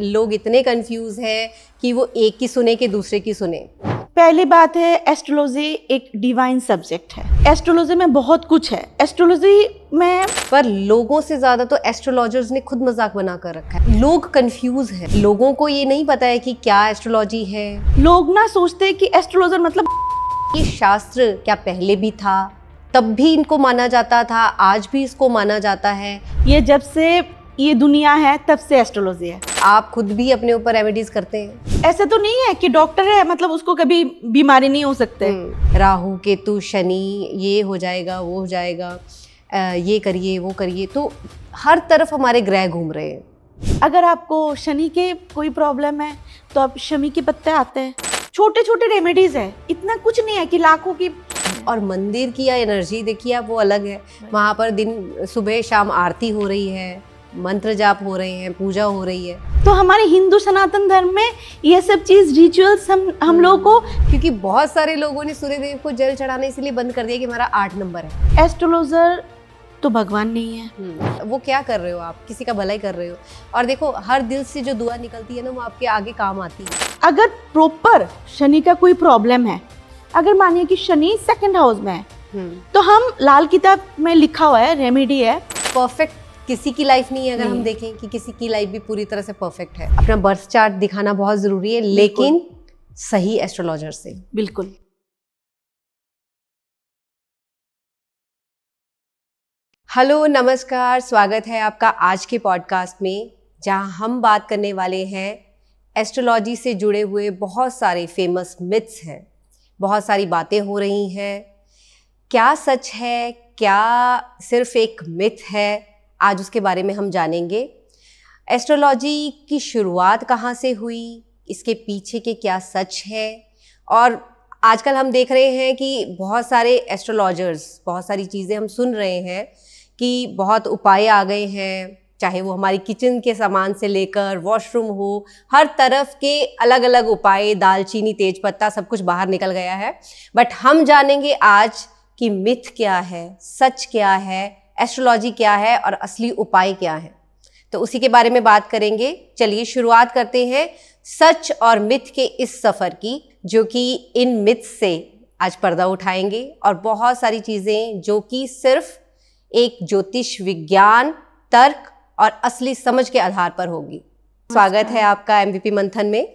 लोग इतने कंफ्यूज हैं कि वो एक की सुने कि दूसरे की सुने। पहली बात है, एस्ट्रोलॉजी एक डिवाइन सब्जेक्ट है। एस्ट्रोलॉजी में बहुत कुछ है। एस्ट्रोलॉजी में पर लोगों से ज़्यादा तो एस्ट्रोलॉजर्स ने खुद मजाक बना कर रखा है। लोग कंफ्यूज हैं, लोगों को ये नहीं पता है कि क्या एस्ट्रोलॉजी है। लोग ना सोचते हैं कि एस्ट्रोलॉजर मतलब ये शास्त्र क्या पहले भी था, तब भी इनको माना जाता था, आज भी इसको माना जाता है। ये जब से ये दुनिया है तब से एस्ट्रोलॉजी है। आप खुद भी अपने ऊपर रेमेडीज करते हैं? ऐसा तो नहीं है कि डॉक्टर है मतलब उसको कभी बीमारी नहीं हो सकते। राहु केतु शनि ये हो जाएगा, वो हो जाएगा, ये करिए वो करिए, तो हर तरफ हमारे ग्रह घूम रहे हैं। अगर आपको शनि के कोई प्रॉब्लम है तो आप शमी के पत्ते आते हैं, छोटे छोटे रेमेडीज है, इतना कुछ नहीं है कि लाखों की। और मंदिर की या एनर्जी देखिए आप, वो अलग है। वहाँ पर दिन सुबह शाम आरती हो रही है, मंत्र जाप हो रहे हैं, पूजा हो रही है। तो हमारे हिंदू सनातन धर्म में ये सब चीज रिचुअल्स हम लोग को, क्योंकि बहुत सारे लोगों ने सूर्यदेव को जल चढ़ाना इसलिए बंद कर दिया कि हमारा 8 नंबर है। एस्ट्रोलॉजर तो भगवान नहीं है। वो क्या कर रहे हो आप? किसी का भलाई कर रहे हो। और देखो, हर दिल से जो दुआ निकलती है ना, वो आपके आगे काम आती है। अगर प्रॉपर शनि का कोई प्रॉब्लम है, अगर मानिए कि शनि 2nd हाउस में है, तो हम लाल किताब में लिखा हुआ है, रेमेडी है। परफेक्ट किसी की लाइफ नहीं है। अगर हम देखें कि किसी की लाइफ भी पूरी तरह से परफेक्ट है। अपना बर्थ चार्ट दिखाना बहुत जरूरी है, लेकिन सही एस्ट्रोलॉजर से। बिल्कुल। हेलो, नमस्कार, स्वागत है आपका आज के पॉडकास्ट में, जहां हम बात करने वाले हैं एस्ट्रोलॉजी से जुड़े हुए बहुत सारे फेमस मिथ्स हैं। बहुत सारी बातें हो रही हैं, क्या सच है, क्या सिर्फ एक मिथ है, आज उसके बारे में हम जानेंगे। एस्ट्रोलॉजी की शुरुआत कहाँ से हुई, इसके पीछे के क्या सच है। और आजकल हम देख रहे हैं कि बहुत सारे एस्ट्रोलॉजर्स, बहुत सारी चीज़ें हम सुन रहे हैं कि बहुत उपाय आ गए हैं, चाहे वो हमारी किचन के सामान से लेकर वॉशरूम हो, हर तरफ के अलग अलग उपाय, दालचीनी, तेजपत्ता, सब कुछ बाहर निकल गया है। बट हम जानेंगे आज कि मिथ क्या है, सच क्या है, एस्ट्रोलॉजी क्या है और असली उपाय क्या है। तो उसी के बारे में बात करेंगे। चलिए शुरुआत करते हैं सच और मिथ के इस सफ़र की, जो कि इन मिथ से आज पर्दा उठाएंगे और बहुत सारी चीज़ें जो कि सिर्फ एक ज्योतिष विज्ञान, तर्क और असली समझ के आधार पर होगी। स्वागत है आपका MVP मंथन में।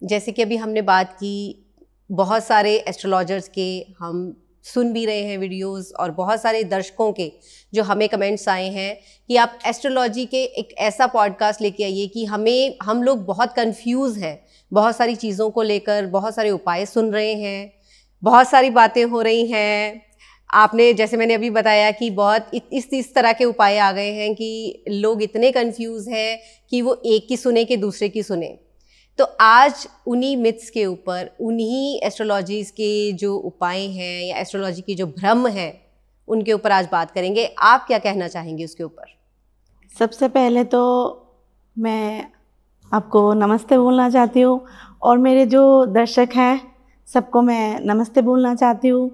जैसे कि अभी हमने बात की, बहुत सारे एस्ट्रोलॉजर्स के हम सुन भी रहे हैं वीडियोस, और बहुत सारे दर्शकों के जो हमें कमेंट्स आए हैं कि आप एस्ट्रोलॉजी के एक ऐसा पॉडकास्ट लेके आइए कि हम लोग बहुत कंफ्यूज हैं, बहुत सारी चीज़ों को लेकर, बहुत सारे उपाय सुन रहे हैं, बहुत सारी बातें हो रही हैं। आपने, जैसे मैंने अभी बताया कि बहुत इस तरह के उपाय आ गए हैं कि लोग इतने कंफ्यूज हैं कि वो एक की सुने कि दूसरे की सुने। तो आज उन्हीं मिथ्स के ऊपर, उन्हीं एस्ट्रोलॉजीज़ के जो उपाय हैं या एस्ट्रोलॉजी की जो भ्रम है, उनके ऊपर आज बात करेंगे। आप क्या कहना चाहेंगे उसके ऊपर? सबसे पहले तो मैं आपको नमस्ते बोलना चाहती हूँ, और मेरे जो दर्शक हैं सबको मैं नमस्ते बोलना चाहती हूँ।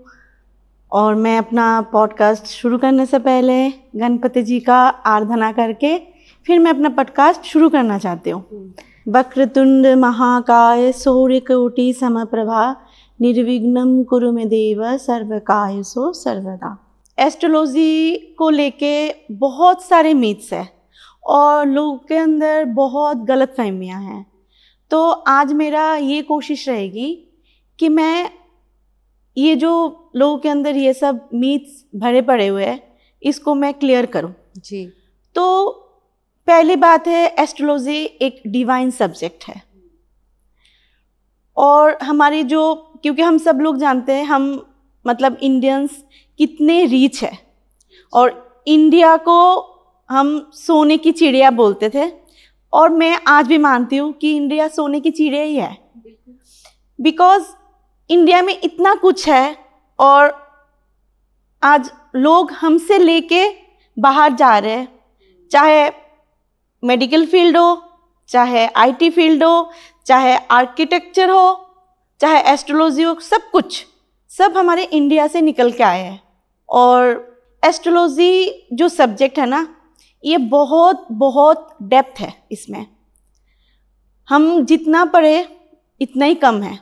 और मैं अपना पॉडकास्ट शुरू करने से पहले गणपति जी का आराधना करके फिर मैं अपना पॉडकास्ट शुरू करना चाहती हूँ। वक्रतुंड महाकाय सूर्यकोटि समप्रभा निर्विघ्नं कुरु मे देव सर्वकार्येषु सर्वदा। एस्ट्रोलॉजी को लेके बहुत सारे मिथ्स हैं और लोगों के अंदर बहुत गलतफहमियां हैं। तो आज मेरा ये कोशिश रहेगी कि मैं ये जो लोगों के अंदर ये सब मिथ्स भरे पड़े हुए हैं, इसको मैं क्लियर करूं। जी। तो पहली बात है, एस्ट्रोलॉजी एक डिवाइन सब्जेक्ट है। और हमारी जो, क्योंकि हम सब लोग जानते हैं हम मतलब इंडियंस कितने रीच है, और इंडिया को हम सोने की चिड़िया बोलते थे, और मैं आज भी मानती हूँ कि इंडिया सोने की चिड़िया ही है। बिकॉज इंडिया में इतना कुछ है, और आज लोग हमसे लेके बाहर जा रहे हैं, चाहे मेडिकल फील्ड हो, चाहे IT फील्ड हो, चाहे आर्किटेक्चर हो, चाहे एस्ट्रोलॉजी हो, सब कुछ, सब हमारे इंडिया से निकल के आए हैं। और एस्ट्रोलॉजी जो सब्जेक्ट है ना, ये बहुत बहुत डेप्थ है इसमें। हम जितना पढ़े इतना ही कम है।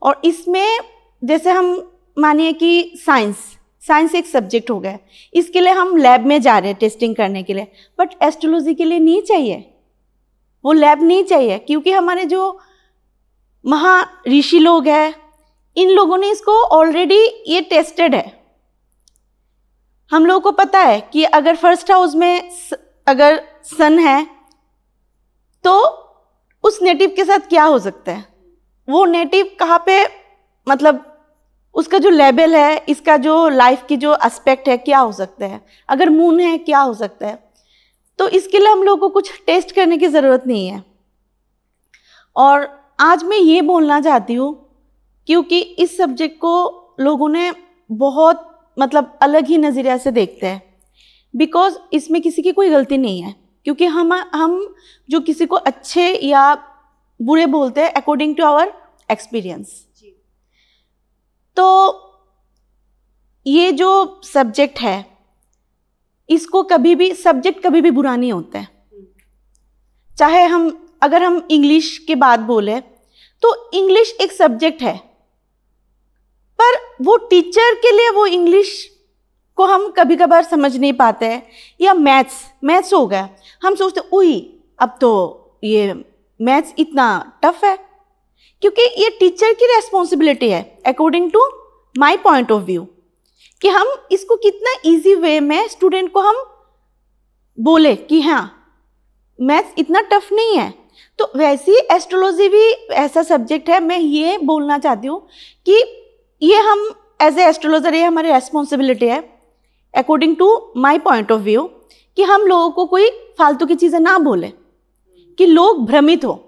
और इसमें जैसे हम मानिए कि साइंस एक सब्जेक्ट हो गया, इसके लिए हम लैब में जा रहे हैं टेस्टिंग करने के लिए, बट एस्ट्रोलॉजी के लिए नहीं चाहिए, वो लैब नहीं चाहिए, क्योंकि हमारे जो ऋषि लोग हैं इन लोगों ने इसको ऑलरेडी ये टेस्टेड है। हम लोगों को पता है कि अगर फर्स्ट हाउस में अगर सन है तो उस नेटिव के साथ क्या हो सकता है, वो नेटिव कहाँ पे, मतलब उसका जो लेवल है, इसका जो लाइफ की जो एस्पेक्ट है क्या हो सकता है, अगर मून है क्या हो सकता है। तो इसके लिए हम लोगों को कुछ टेस्ट करने की ज़रूरत नहीं है। और आज मैं ये बोलना चाहती हूँ क्योंकि इस सब्जेक्ट को लोगों ने बहुत मतलब अलग ही नज़रिया से देखते हैं, बिकॉज इसमें किसी की कोई गलती नहीं है, क्योंकि हम जो किसी को अच्छे या बुरे बोलते हैं अकॉर्डिंग टू आवर एक्सपीरियंस। तो ये जो सब्जेक्ट है इसको सब्जेक्ट कभी भी बुरा नहीं होता है। चाहे अगर हम इंग्लिश की बात बोले तो इंग्लिश एक सब्जेक्ट है, पर वो टीचर के लिए वो इंग्लिश को हम कभी कभार समझ नहीं पाते हैं। या मैथ्स हो गया, हम सोचते उई अब तो ये मैथ्स इतना टफ है, क्योंकि ये टीचर की रेस्पॉन्सिबिलिटी है according to my point of view, कि हम इसको कितना इजी वे में स्टूडेंट को हम बोले कि हाँ मैथ्स इतना टफ नहीं है। तो वैसे ही एस्ट्रोलॉजी भी ऐसा सब्जेक्ट है। मैं ये बोलना चाहती हूँ कि ये हम एज ए एस्ट्रोलॉजर, ये हमारी रेस्पॉन्सिबिलिटी है according to my point of view, कि हम लोगों को कोई फालतू की चीज़ें ना बोले, कि लोग भ्रमित हो,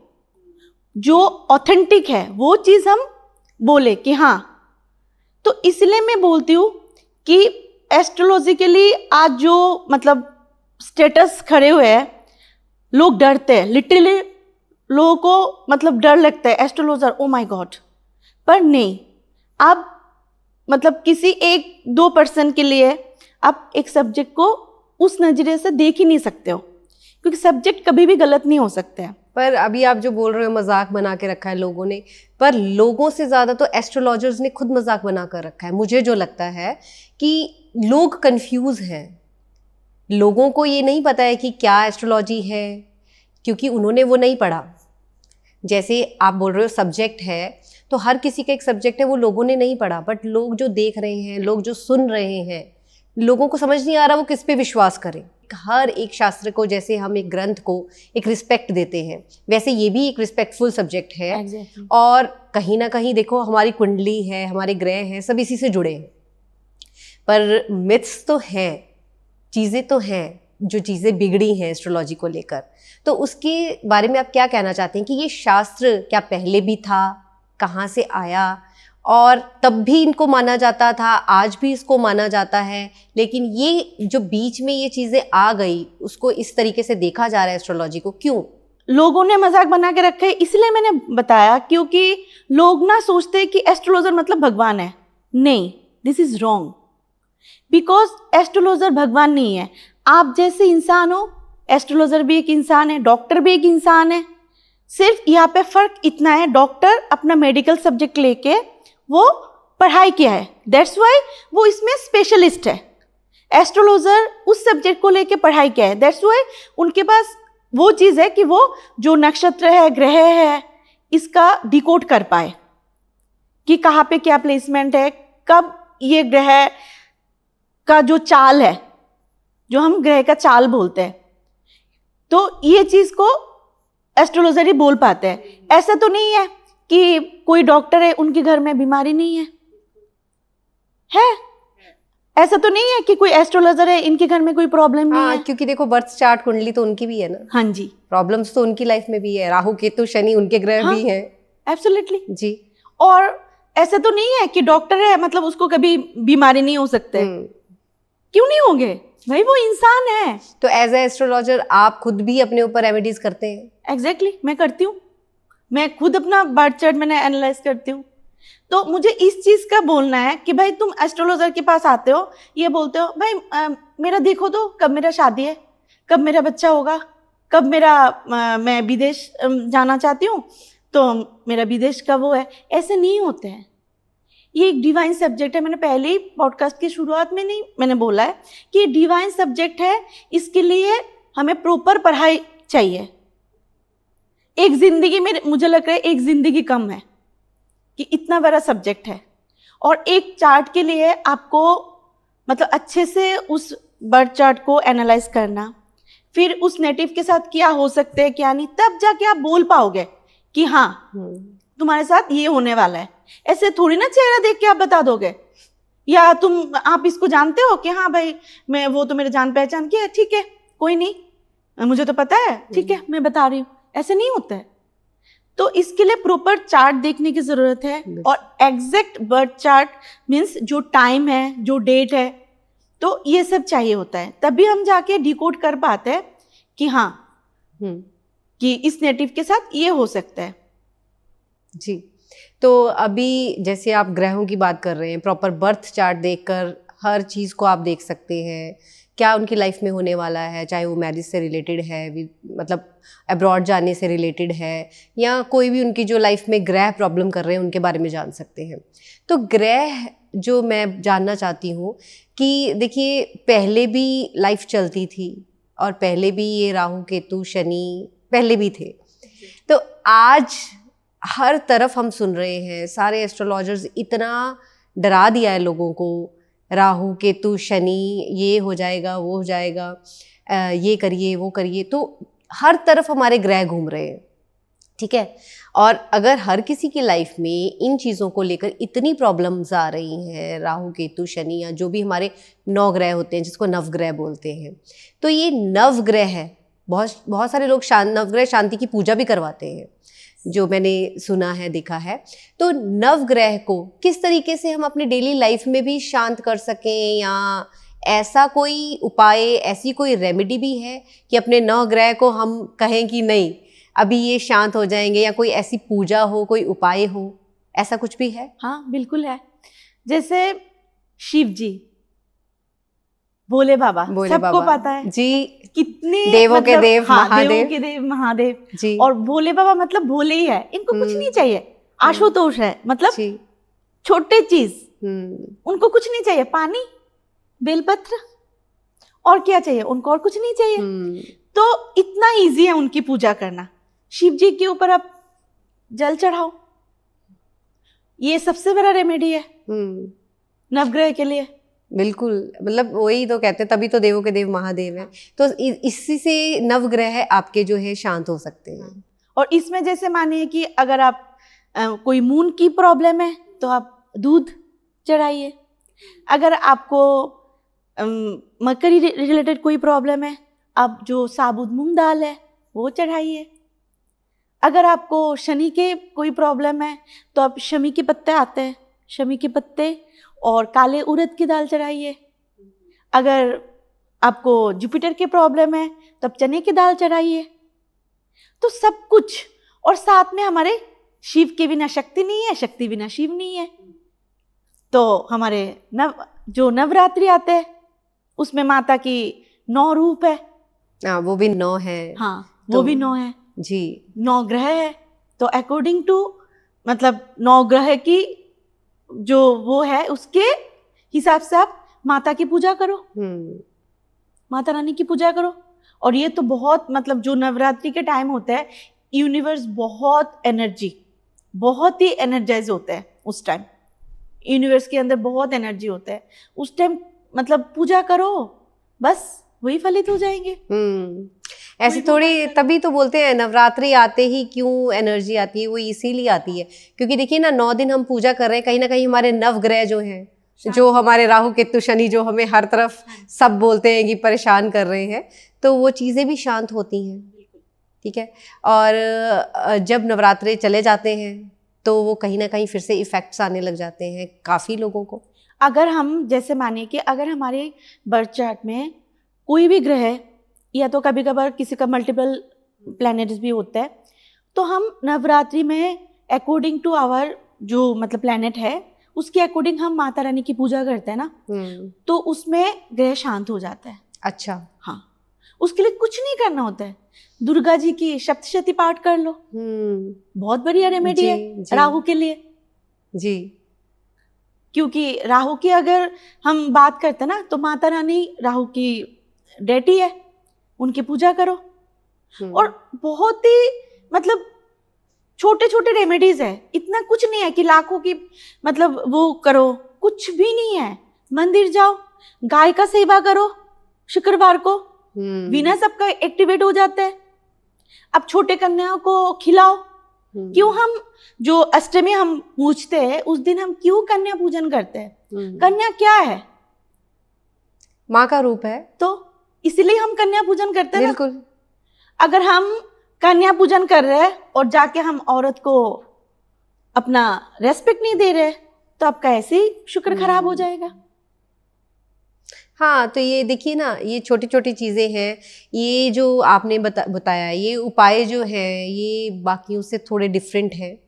जो ऑथेंटिक है वो चीज़ हम बोले कि हाँ। तो इसलिए मैं बोलती हूँ कि एस्ट्रोलॉजिकली आज जो मतलब स्टेटस खड़े हुए हैं, लोग डरते हैं, लिटरली लोगों को मतलब डर लगता है एस्ट्रोलॉजर, ओ माय गॉड। पर नहीं, आप मतलब किसी 1-2 पर्सन के लिए आप एक सब्जेक्ट को उस नज़रिए से देख ही नहीं सकते हो, क्योंकि सब्जेक्ट कभी भी गलत नहीं हो सकता है। पर अभी आप जो बोल रहे हो मजाक बना के रखा है लोगों ने, पर लोगों से ज़्यादा तो एस्ट्रोलॉजर्स ने खुद मजाक बना कर रखा है। मुझे जो लगता है कि लोग कंफ्यूज हैं, लोगों को ये नहीं पता है कि क्या एस्ट्रोलॉजी है, क्योंकि उन्होंने वो नहीं पढ़ा। जैसे आप बोल रहे हो सब्जेक्ट है, तो हर किसी का एक सब्जेक्ट है, वो लोगों ने नहीं पढ़ा, बट लोग जो देख रहे हैं, लोग जो सुन रहे हैं, लोगों को समझ नहीं आ रहा वो किस पे विश्वास करें। हर एक शास्त्र को जैसे हम एक ग्रंथ को एक रिस्पेक्ट देते हैं, वैसे ये भी एक रिस्पेक्टफुल सब्जेक्ट है। Exactly. और कहीं ना कहीं देखो हमारी कुंडली है, हमारे ग्रह हैं, सब इसी से जुड़े हैं। पर मिथ्स तो हैं, चीज़ें तो हैं जो चीज़ें बिगड़ी हैं एस्ट्रोलॉजी को लेकर। तो उसके बारे में आप क्या कहना चाहते हैं कि ये शास्त्र क्या पहले भी था, कहाँ से आया, और तब भी इनको माना जाता था, आज भी इसको माना जाता है, लेकिन ये जो बीच में ये चीज़ें आ गई उसको इस तरीके से देखा जा रहा है एस्ट्रोलॉजी को, क्यों? लोगों ने मजाक बना के रखा है, इसलिए मैंने बताया, क्योंकि लोग ना सोचते हैं कि एस्ट्रोलॉजर मतलब भगवान है। नहीं, this is wrong, because astrologer भगवान नहीं है। आप जैसे इंसान हो, एस्ट्रोलॉजर भी एक इंसान है, डॉक्टर भी एक इंसान है। सिर्फ यहाँ पे फ़र्क इतना है, डॉक्टर अपना मेडिकल सब्जेक्ट लेके वो पढ़ाई किया है, दैट्स वाई वो इसमें स्पेशलिस्ट है। एस्ट्रोलॉजर उस सब्जेक्ट को लेके पढ़ाई किया है, दैट्स वाई उनके पास वो चीज़ है कि वो जो नक्षत्र है, ग्रह है, इसका डिकोड कर पाए कि कहाँ पे क्या प्लेसमेंट है, कब ये ग्रह का जो चाल है, जो हम ग्रह का चाल बोलते हैं, तो ये चीज़ को एस्ट्रोलॉजर ही बोल पाते हैं। ऐसा तो नहीं है कि कोई डॉक्टर है उनके घर में बीमारी नहीं है। ऐसा तो नहीं है कि कोई एस्ट्रोलॉजर है इनके घर में कोई प्रॉब्लम नहीं है। क्योंकि देखो बर्थ चार्ट कुंडली तो उनकी भी है ना। हाँ जी, प्रॉब्लम्स तो उनकी लाइफ में भी है, राहु केतु शनि उनके ग्रह भी हैं। एब्सोल्युटली जी। और ऐसा तो नहीं है कि डॉक्टर है मतलब उसको कभी बीमारी नहीं हो सकते। क्यों नहीं होंगे भाई, वो इंसान है। तो एज ए एस्ट्रोलॉजर आप खुद भी अपने ऊपर रेमेडीज करते हैं? एग्जैक्टली, मैं करती हूँ। मैं खुद अपना बर्थ चार्ट मैंने एनालाइज करती हूँ। तो मुझे इस चीज़ का बोलना है कि भाई तुम एस्ट्रोलॉजर के पास आते हो, ये बोलते हो भाई मेरा देखो तो कब मेरा शादी है, कब मेरा बच्चा होगा, कब मैं विदेश जाना चाहती हूँ तो मेरा विदेश का वो है, ऐसे नहीं होते हैं। ये एक डिवाइन सब्जेक्ट है। मैंने पहले ही पॉडकास्ट की शुरुआत में नहीं मैंने बोला है कि ये डिवाइन सब्जेक्ट है, इसके लिए हमें प्रॉपर पढ़ाई चाहिए। एक ज़िंदगी में मुझे लग रहा है एक ज़िंदगी कम है कि इतना बड़ा सब्जेक्ट है, और एक चार्ट के लिए आपको मतलब अच्छे से उस बर्थ चार्ट को एनालाइज करना, फिर उस नेटिव के साथ क्या हो सकता है क्या नहीं, तब जाके आप बोल पाओगे कि हाँ तुम्हारे साथ ये होने वाला है। ऐसे थोड़ी ना चेहरा देख के आप बता दोगे, या आप इसको जानते हो कि हाँ भाई मैं वो तो मेरे जान पहचान की है, ठीक है कोई नहीं मुझे तो पता है, ठीक है मैं बता रही हूँ। ऐसे नहीं होता है। तो इसके लिए प्रॉपर चार्ट देखने की जरूरत है, और एग्जैक्ट बर्थ चार्ट मीन्स जो टाइम है, जो डेट है, तो ये सब चाहिए होता है। तभी हम जाके डिकोड कर पाते हैं कि हाँ कि इस नेटिव के साथ ये हो सकता है। जी, तो अभी जैसे आप ग्रहों की बात कर रहे हैं, प्रॉपर बर्थ चार्ट देखकर हर चीज़ को आप देख सकते हैं, क्या उनकी लाइफ में होने वाला है, चाहे वो मैरिज से रिलेटेड है, मतलब अब्रॉड जाने से रिलेटेड है, या कोई भी उनकी जो लाइफ में ग्रह प्रॉब्लम कर रहे हैं उनके बारे में जान सकते हैं। तो ग्रह जो मैं जानना चाहती हूँ कि देखिए पहले भी लाइफ चलती थी, और पहले भी ये राहु केतु शनि पहले भी थे। तो आज हर तरफ हम सुन रहे हैं, सारे एस्ट्रोलॉजर्स इतना डरा दिया है लोगों को, राहु केतु शनि ये हो जाएगा वो हो जाएगा, ये करिए वो करिए, तो हर तरफ हमारे ग्रह घूम रहे हैं, ठीक है। और अगर हर किसी की लाइफ में इन चीज़ों को लेकर इतनी प्रॉब्लम्स आ रही हैं, राहु केतु शनि या जो भी हमारे 9 ग्रह होते हैं जिसको नवग्रह बोलते हैं, तो ये नवग्रह है। बहुत सारे लोग नवग्रह शांति की पूजा भी करवाते हैं, जो मैंने सुना है देखा है। तो नवग्रह को किस तरीके से हम अपने डेली लाइफ में भी शांत कर सकें, या ऐसा कोई उपाय, ऐसी कोई रेमेडी भी है कि अपने नवग्रह को हम कहें कि नहीं अभी ये शांत हो जाएंगे, या कोई ऐसी पूजा हो, कोई उपाय हो, ऐसा कुछ भी है? हाँ बिल्कुल है। जैसे शिव जी, भोले बाबा, सबको पता है जी, कितने देवों के देव, महादेव, देवों के देव महादेव जी। और भोले बाबा मतलब भोले ही है, इनको कुछ नहीं चाहिए। आशुतोष है मतलब छोटे चीज, उनको कुछ नहीं चाहिए, पानी बेलपत्र, और क्या चाहिए उनको, और कुछ नहीं चाहिए। तो इतना इजी है उनकी पूजा करना। शिव जी के ऊपर आप जल चढ़ाओ, ये सबसे बड़ा रेमेडी है नवग्रह के लिए। बिल्कुल, मतलब वही तो कहते हैं, तभी तो देवों के देव महादेव हैं। तो इसी से नवग्रह आपके जो है शांत हो सकते हैं। और इसमें जैसे मानिए कि अगर आप कोई मून की प्रॉब्लम है तो आप दूध चढ़ाइए। अगर आपको मकरी रिलेटेड कोई प्रॉब्लम है, आप जो साबुत मूंग दाल है वो चढ़ाइए। अगर आपको शनि के कोई प्रॉब्लम है तो आप शमी के पत्ते आते हैं, शमी के पत्ते और काले उड़द की दाल चढ़ाइए। अगर आपको जुपिटर के प्रॉब्लम है तो आप चने की दाल चढ़ाइए। तो सब कुछ, और साथ में हमारे शिव के बिना शक्ति नहीं है, शक्ति बिना शिव नहीं है। तो हमारे जो नवरात्रि आते हैं उसमें माता की 9 रूप है। वो भी 9 है। हाँ वो भी 9 है जी। 9 ग्रह है, तो अकॉर्डिंग टू मतलब 9 ग्रह की जो वो है उसके हिसाब से आप माता की पूजा करो, माता रानी की पूजा करो। और ये तो बहुत मतलब जो नवरात्रि के टाइम होता है, यूनिवर्स बहुत ही एनर्जाइज होता है उस टाइम। यूनिवर्स के अंदर बहुत एनर्जी होता है उस टाइम, मतलब पूजा करो बस वही फलित हो जाएंगे। ऐसे थोड़ी, तभी तो बोलते हैं नवरात्रि आते ही क्यों एनर्जी आती है, वो इसीलिए आती है क्योंकि देखिए ना 9 दिन हम पूजा कर रहे हैं, कहीं ना कहीं हमारे नवग्रह जो हैं, जो हमारे राहु केतु शनि जो हमें हर तरफ सब बोलते हैं कि परेशान कर रहे हैं, तो वो चीज़ें भी शांत होती हैं, ठीक है। और जब नवरात्रे चले जाते हैं तो वो कहीं ना कहीं फिर से इफ़ेक्ट्स आने लग जाते हैं काफ़ी लोगों को। अगर हम जैसे मानिए कि अगर हमारे बर्थ चार्ट में कोई भी ग्रह है, या तो कभी कभार किसी का मल्टीपल प्लैनेट्स भी होता है, तो हम नवरात्रि में अकॉर्डिंग टू आवर जो मतलब प्लैनेट है उसके अकॉर्डिंग हम माता रानी की पूजा करते हैं ना, तो उसमें ग्रह शांत हो जाता है। अच्छा। हाँ, उसके लिए कुछ नहीं करना होता है, दुर्गा जी की सप्तशती पाठ कर लो, बहुत बढ़िया रेमेडी जी, है जी। राहु के लिए। जी। क्योंकि राहु की अगर हम बात करते हैं ना, तो माता रानी राहु की डेटी है, उनकी पूजा करो। और बहुत ही मतलब छोटे छोटे रेमेडीज है, इतना कुछ नहीं है कि लाखों की मतलब वो करो, कुछ भी नहीं है। मंदिर जाओ, गाय का सेवा करो शुक्रवार को, वीनस सबका एक्टिवेट हो जाता है। अब छोटे कन्याओं को खिलाओ। क्यों हम जो अष्टमी हम पूजते हैं, उस दिन हम क्यों कन्या पूजन करते हैं? कन्या क्या है? माँ का रूप है, तो इसलिए हम कन्या पूजन करते हैं ना। बिल्कुल। अगर हम कन्या पूजन कर रहे हैं और जाके हम औरत को अपना रेस्पेक्ट नहीं दे रहे, तो आपका ऐसे ही शुक्र खराब हो जाएगा। हाँ, तो ये देखिए ना, ये छोटी छोटी चीज़ें हैं। ये जो आपने बताया, ये उपाय जो हैं ये बाकियों से थोड़े डिफरेंट हैं।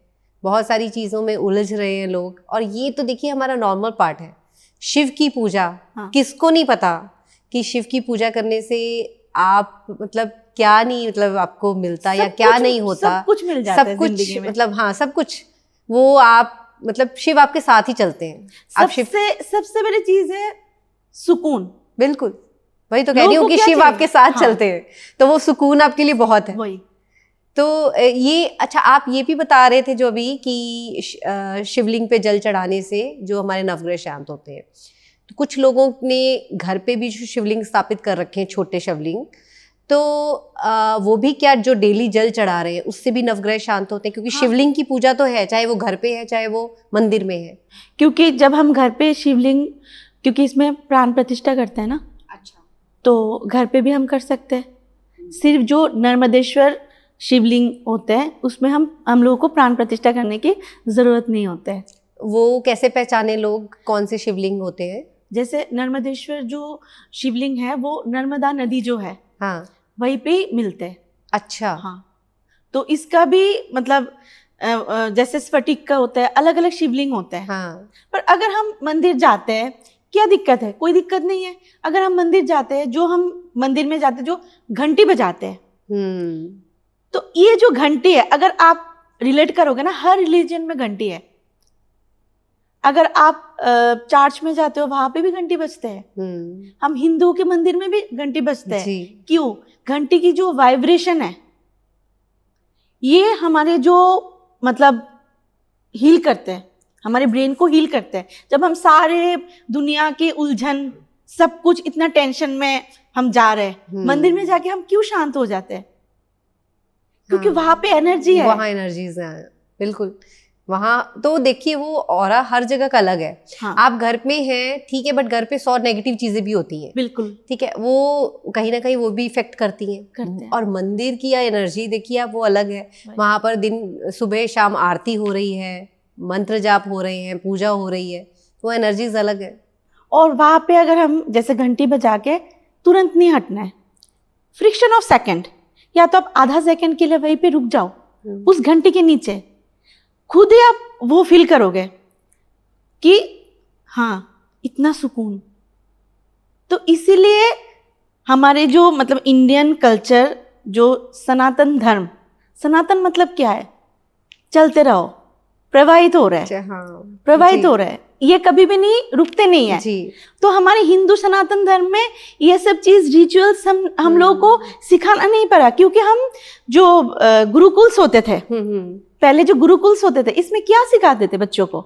बहुत सारी चीज़ों में उलझ रहे हैं लोग, और ये तो देखिए हमारा नॉर्मल पार्ट है। शिव की पूजा, हाँ। किसको नहीं पता कि शिव की पूजा करने से आप मतलब क्या नहीं, मतलब आपको मिलता या क्या नहीं होता, सब कुछ मिल जाता है सब कुछ, जिंदगी में। मतलब हाँ सब कुछ। वो आप मतलब शिव आपके साथ ही चलते हैं। आप शिव, सबसे बड़ी चीज है सुकून। बिल्कुल, वही तो कह रही हूँ कि शिव आपके साथ चलते हैं, तो वो सुकून आपके लिए बहुत है। वही तो ये अच्छा, आप ये भी बता रहे थे जो अभी कि शिवलिंग पे जल चढ़ाने से जो हमारे नवग्रह शांत होते हैं। तो कुछ लोगों ने घर पे भी जो शिवलिंग स्थापित कर रखे हैं, छोटे शिवलिंग, तो वो भी क्या जो डेली जल चढ़ा रहे हैं उससे भी नवग्रह शांत होते हैं? क्योंकि हाँ। शिवलिंग की पूजा तो है, चाहे वो घर पे है चाहे वो मंदिर में है। क्योंकि जब हम घर पे शिवलिंग, क्योंकि इसमें प्राण प्रतिष्ठा करते हैं ना, अच्छा, तो घर पे भी हम कर सकते हैं। सिर्फ जो नर्मदेश्वर शिवलिंग होते हैं उसमें हम लोगों को प्राण प्रतिष्ठा करने की जरूरत नहीं होता है। वो कैसे पहचाने लोग कौन से शिवलिंग होते हैं? जैसे नर्मदेश्वर जो शिवलिंग है वो नर्मदा नदी जो है, हाँ, वहीं पे मिलते हैं। अच्छा, हाँ, तो इसका भी मतलब जैसे स्फटिक का होता है, अलग अलग शिवलिंग होता है। हाँ, पर अगर हम मंदिर जाते हैं, क्या दिक्कत है? कोई दिक्कत नहीं है। अगर हम मंदिर जाते हैं, जो हम मंदिर में जाते हैं, जो घंटी बजाते हैं, तो ये जो घंटी है, अगर आप रिलेट करोगे ना, हर रिलीजन में घंटी है। अगर आप चर्च में जाते हो, वहां पे भी घंटी बजते हैं। हम हिंदुओं के मंदिर में भी घंटी बजते हैं। क्यों? घंटी की जो वाइब्रेशन है, ये हमारे जो मतलब हील करते हैं, हमारे ब्रेन को हील करते हैं। जब हम सारे दुनिया के उलझन, सब कुछ इतना टेंशन में हम जा रहे हैं, मंदिर में जाके हम क्यों शांत हो जाते हैं? क्योंकि वहां पे एनर्जी है, वहाँ एनर्जीज हैं, बिल्कुल। वहाँ तो देखिए वो ऑरा हर जगह का अलग है। हाँ। आप घर में हैं ठीक है, बट घर पे 100 नेगेटिव चीजें भी होती हैं, बिल्कुल, ठीक है, वो कहीं ना कहीं वो भी इफेक्ट करती हैं। और मंदिर की या एनर्जी देखिए आप, वो अलग है। वहां पर दिन सुबह शाम आरती हो रही है, मंत्र जाप हो रहे हैं, पूजा हो रही है, तो वो एनर्जीज अलग है। और वहां पे अगर हम जैसे घंटी बजा के तुरंत नहीं हटना है, फ्रिक्शन ऑफ सेकंड, या तो आप आधा सेकंड के लिए वहीं पे रुक जाओ उस घंटी के नीचे, खुद ही आप वो फील करोगे कि हाँ इतना सुकून। तो इसीलिए हमारे जो मतलब इंडियन कल्चर, जो सनातन धर्म, सनातन मतलब क्या है? चलते रहो, प्रवाहित हो रहा है। हाँ, प्रवाहित हो रहा है, ये कभी भी नहीं रुकते नहीं है जी। तो हमारे हिंदू सनातन धर्म में ये सब चीज रिचुअल्स हम लोगों को सिखाना नहीं पड़ा। क्योंकि हम जो गुरुकुल्स होते थे, पहले जो गुरुकुल्स होते थे, इसमें क्या सिखाते थे बच्चों को?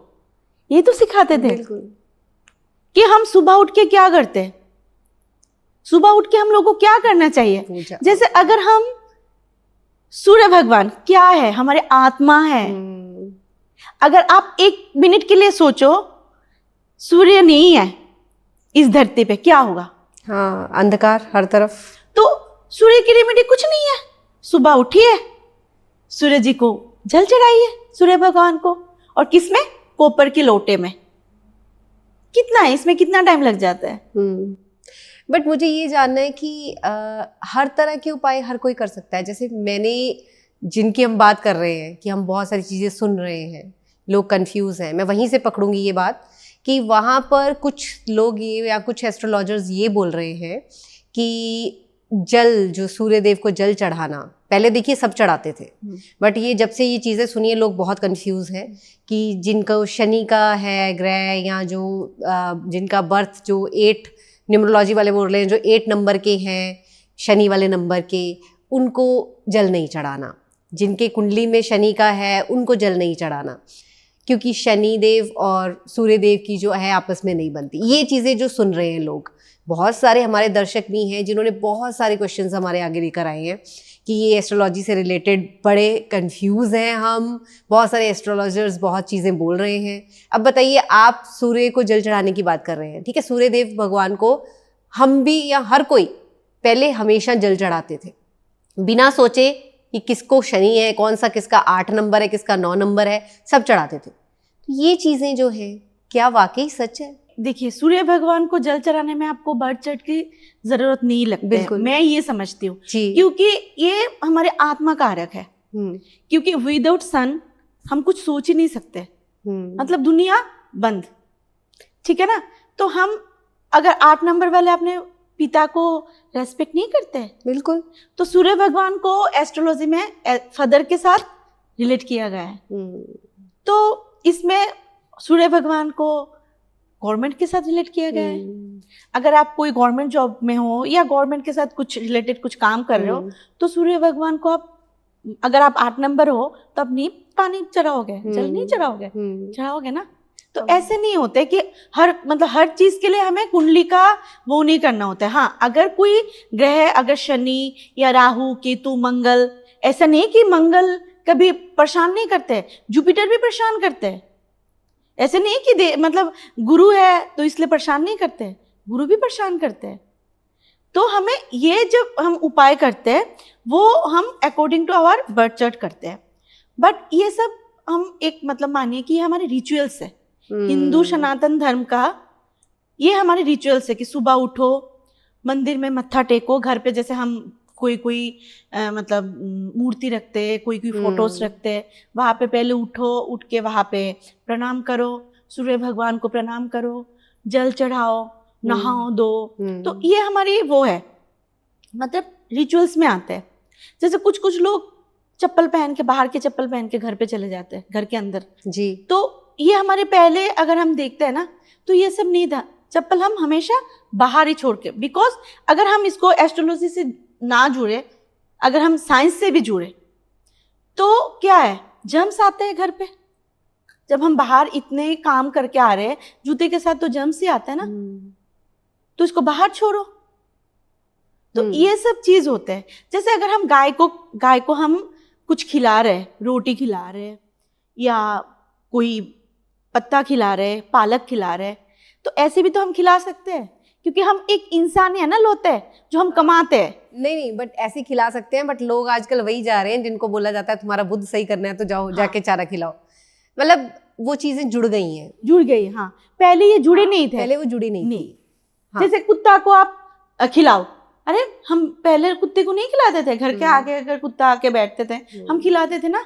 ये तो सिखाते थे कि हम सुबह उठ के क्या करते, सुबह उठ के हम लोग को क्या करना चाहिए। जैसे अगर हम, सूर्य भगवान क्या है? हमारे आत्मा है। अगर आप 1 मिनट के लिए सोचो, सूर्य नहीं है इस धरती पे, क्या होगा? हाँ, अंधकार हर तरफ। तो सूर्य के रेमेडी कुछ नहीं है। सुबह उठिए, सूर्य जी को जल चढ़ाइए, सूर्य भगवान को, और किसमें? कॉपर के लोटे में। कितना है इसमें, कितना टाइम लग जाता है? बट मुझे ये जानना है कि हर तरह के उपाय हर कोई कर सकता है? जैसे मैंने, जिनकी हम बात कर रहे हैं कि हम बहुत सारी चीज़ें सुन रहे हैं, लोग कंफ्यूज हैं, मैं वहीं से पकड़ूंगी ये बात कि वहाँ पर कुछ लोग ये या कुछ एस्ट्रोलॉजर्स ये बोल रहे हैं कि जल, जो सूर्य देव को जल चढ़ाना, पहले देखिए सब चढ़ाते थे, बट ये जब से ये चीज़ें सुनिए लोग बहुत कंफ्यूज हैं कि जिनको शनि का है ग्रह, या जो जिनका बर्थ जो 8 न्यूमरोलॉजी वाले बोल रहे हैं, जो 8 नंबर के हैं, शनि वाले नंबर के, उनको जल नहीं चढ़ाना। जिनके कुंडली में शनि का है उनको जल नहीं चढ़ाना, क्योंकि शनि देव और सूर्य देव की जो है आपस में नहीं बनती। ये चीज़ें जो सुन रहे हैं लोग, बहुत सारे हमारे दर्शक भी हैं जिन्होंने बहुत सारे क्वेश्चंस हमारे आगे लेकर आए हैं कि ये एस्ट्रोलॉजी से रिलेटेड बड़े कंफ्यूज हैं हम, बहुत सारे एस्ट्रोलॉजर्स बहुत चीज़ें बोल रहे हैं। अब बताइए, आप सूर्य को जल चढ़ाने की बात कर रहे हैं, ठीक है, सूर्य देव भगवान को हम भी या हर कोई पहले हमेशा जल चढ़ाते थे, बिना सोचे कि किसको शनि है, कौन सा किसका 8 नंबर है, किसका 9 नंबर है, सब चढ़ाते थे। तो ये चीज़ें जो हैं क्या वाकई सच है? देखिए, सूर्य भगवान को जल चढ़ाने में आपको बढ़ चढ़ की जरूरत नहीं लगती, बिल्कुल, मैं ये समझती हूँ, जी, क्योंकि ये हमारे आत्मा कारक है। क्योंकि विदाउट सन हम कुछ सोच ही नहीं सकते, मतलब दुनिया बंद, ठीक है ना। तो हम अगर 8 नंबर वाले अपने पिता को रेस्पेक्ट नहीं करते, बिल्कुल, तो सूर्य भगवान को एस्ट्रोलॉजी में फादर के साथ रिलेट किया गया है। तो इसमें सूर्य भगवान को गवर्नमेंट के साथ रिलेट किया गया है। अगर आप कोई गवर्नमेंट जॉब में हो या गवर्नमेंट के साथ कुछ रिलेटेड कुछ काम कर रहे हो, तो सूर्य भगवान को आप, अगर आप 8 नंबर हो तो आप नहीं पानी चढ़ाओगे, जल नहीं चढ़ाओगे, चढ़ाओगे ना। तो ऐसे नहीं होते कि हर चीज के लिए हमें कुंडली का वो नहीं करना होता है। हाँ, अगर कोई ग्रह, अगर शनि या राहु, केतु, मंगल, ऐसा नहीं कि मंगल कभी परेशान नहीं करते, जुपिटर भी परेशान करते हैं। ऐसे नहीं कि गुरु है तो इसलिए परेशान नहीं करते, गुरु भी परेशान करते हैं। तो हमें ये जब हम उपाय करते हैं वो हम according to our birth chart करते हैं। बट ये सब हम एक मानिए कि ये हमारे रिचुअल्स है, हिंदू सनातन धर्म का ये हमारे रिचुअल्स है कि सुबह उठो, मंदिर में मत्था टेको, घर पे जैसे हम कोई मूर्ति रखते, कोई फोटोज रखते, वहाँ पे पहले उठो, उठ के वहाँ पे प्रणाम करो, सूर्य भगवान को प्रणाम करो, जल चढ़ाओ, नहाओ दो। तो ये हमारी वो है, रिचुअल्स में आते हैं। जैसे कुछ लोग चप्पल पहन के, बाहर के चप्पल पहन के घर पे चले जाते हैं, घर के अंदर जी। तो ये हमारे पहले अगर हम देखते हैं ना, तो ये सब नहीं था, चप्पल हम हमेशा बाहर ही छोड़ के, बिकॉज अगर हम इसको एस्ट्रोलॉजी से ना जुड़े, अगर हम साइंस से भी जुड़े, तो क्या है, जर्म्स आते हैं घर पे। जब हम बाहर इतने काम करके आ रहे हैं, जूते के साथ तो जर्म्स ही आते हैं ना, तो इसको बाहर छोड़ो। तो ये सब चीज होते हैं। जैसे अगर हम गाय को हम कुछ खिला रहे, रोटी खिला रहे या कोई पत्ता खिला रहे, पालक खिला रहे, तो ऐसे भी तो हम खिला सकते हैं, क्योंकि हम एक इंसान है ना, लोते जो हम कमाते हैं। नहीं, बट ऐसे खिला सकते हैं, बट लोग आजकल वही जा रहे हैं जिनको बोला जाता है तुम्हारा बुद्ध सही करना है तो जाओ, हाँ, जाके चारा खिलाओ। वो चीजें जुड़ गई हैं, हाँ, पहले ये जुड़े नहीं थे, पहले वो जुड़ी नहीं थी। हाँ। जैसे कुत्ता को आप खिलाओ, अरे हम पहले कुत्ते को नहीं खिलाते थे, घर के आगे अगर कुत्ता आके बैठते थे हम खिलाते थे ना।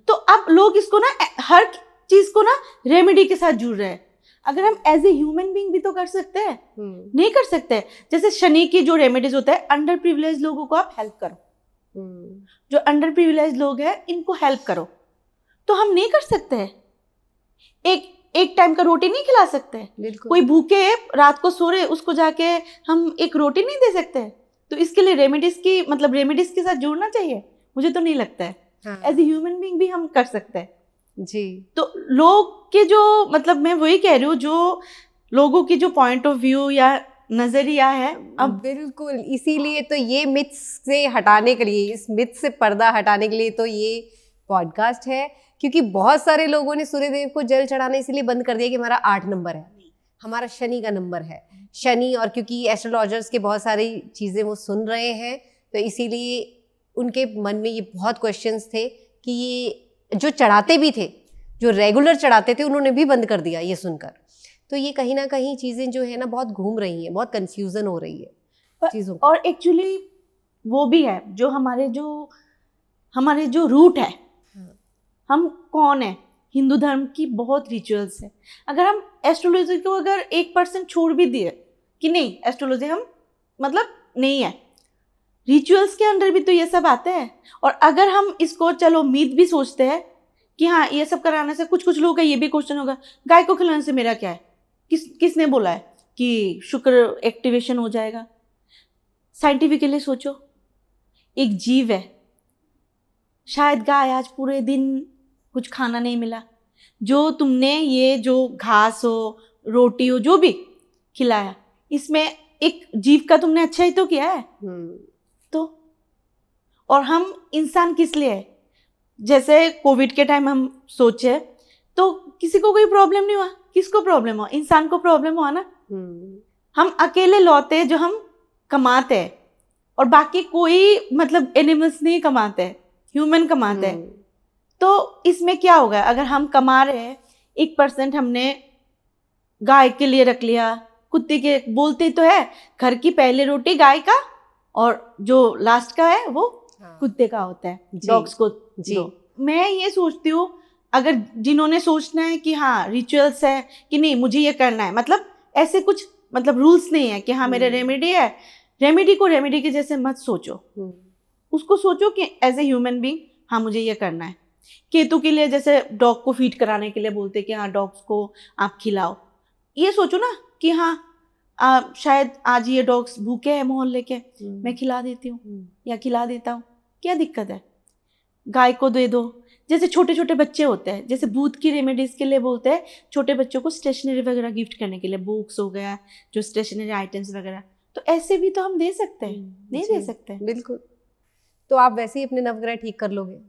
तो अब लोग इसको ना, हर चीज को ना रेमेडी के साथ जुड़ रहे हैं। अगर हम एज ए ह्यूमन बीइंग भी तो कर सकते हैं, नहीं कर सकते। जैसे शनि की जो रेमेडीज होता है, अंडर प्रिविलेज लोगों को आप हेल्प करो, जो अंडर प्रिविलेज लोग हैं इनको हेल्प करो। तो हम नहीं कर सकते, एक टाइम का रोटी नहीं खिला सकते। कोई भूखे रात को सो रहे, उसको जाके हम एक रोटी नहीं दे सकते। तो इसके लिए रेमेडीज के साथ जुड़ना चाहिए, मुझे तो नहीं लगता है। एज ए ह्यूमन बीइंग भी हम कर सकते हैं जी। तो लोग के जो मैं वही कह रही हूँ, जो लोगों की जो पॉइंट ऑफ व्यू या नजरिया है, अब बिल्कुल इसीलिए तो ये मिथ्स से हटाने के लिए, इस मिथ से पर्दा हटाने के लिए तो ये पॉडकास्ट है। क्योंकि बहुत सारे लोगों ने सूर्यदेव को जल चढ़ाना इसीलिए बंद कर दिया कि हमारा 8 नंबर है, हमारा शनि का नंबर है, शनि, और क्योंकि एस्ट्रोलॉजर्स के बहुत सारी चीज़ें वो सुन रहे हैं, तो इसीलिए उनके मन में ये बहुत क्वेश्चंस थे कि ये जो चढ़ाते भी थे, जो रेगुलर चढ़ाते थे, उन्होंने भी बंद कर दिया ये सुनकर। तो ये कहीं ना कहीं चीज़ें जो है ना बहुत घूम रही हैं, बहुत कन्फ्यूज़न हो रही है चीज़ों। और एक्चुअली वो भी है, जो हमारे जो रूट है, हम कौन है, हिंदू धर्म की बहुत रिचुअल्स है। अगर हम एस्ट्रोलॉजी को अगर 1% छोड़ भी दिए कि नहीं, एस्ट्रोलॉजी हम नहीं है, रिचुअल्स के अंदर भी तो ये सब आता है। और अगर हम इसको चलो मीथ भी सोचते हैं कि हाँ ये सब कराने से कुछ लोगों का ये भी क्वेश्चन होगा, गाय को खिलाने से मेरा क्या है, किसने बोला है कि शुक्र एक्टिवेशन हो जाएगा। साइंटिफिकली सोचो, एक जीव है, शायद गाय आज पूरे दिन कुछ खाना नहीं मिला, जो तुमने ये जो घास हो रोटी हो जो भी खिलाया, इसमें एक जीव का तुमने अच्छा ही तो किया है। तो और हम इंसान किस लिए है, जैसे कोविड के टाइम हम सोचे तो किसी को कोई प्रॉब्लम नहीं हुआ, किसको प्रॉब्लम हुआ, इंसान को प्रॉब्लम हुआ ना। हम अकेले लौटे जो हम कमाते हैं, और बाकी कोई मतलब एनिमल्स नहीं कमाते हैं, ह्यूमन कमाते हैं। तो इसमें क्या होगा, अगर हम कमा रहे हैं 1% हमने गाय के लिए रख लिया, कुत्ते के, बोलते तो है घर की पहली रोटी गाय का और जो लास्ट का है वो कुत्ते का होता है, डॉग्स को दो। मैं ये सोचती हूँ अगर जिन्होंने सोचना है कि हाँ रिचुअल्स है कि नहीं मुझे ये करना है, मतलब ऐसे कुछ मतलब रूल्स नहीं है कि हाँ मेरे रेमेडी है, रेमेडी को रेमेडी के जैसे मत सोचो, उसको सोचो कि एज ए ह्यूमन बीइंग हाँ मुझे ये करना है। केतु के लिए जैसे डॉग को फीड कराने के लिए बोलते कि हाँ डॉग्स को आप खिलाओ, ये सोचो ना कि हाँ शायद आज ये डॉग्स भूखे हैं मोहल्ले के, मैं खिला देती हूँ या खिला देता हूँ, क्या दिक्कत है। गाय को दे दो, जैसे छोटे छोटे बच्चे होते हैं, जैसे भूत की रेमेडीज के लिए बोलते हैं छोटे बच्चों को स्टेशनरी वगैरह गिफ्ट करने के लिए, बुक्स हो गया जो स्टेशनरी आइटम्स वगैरह, तो ऐसे भी तो हम दे सकते हैं, नहीं दे सकते। बिल्कुल। तो आप वैसे ही अपने नवग्रह ठीक कर लोगे।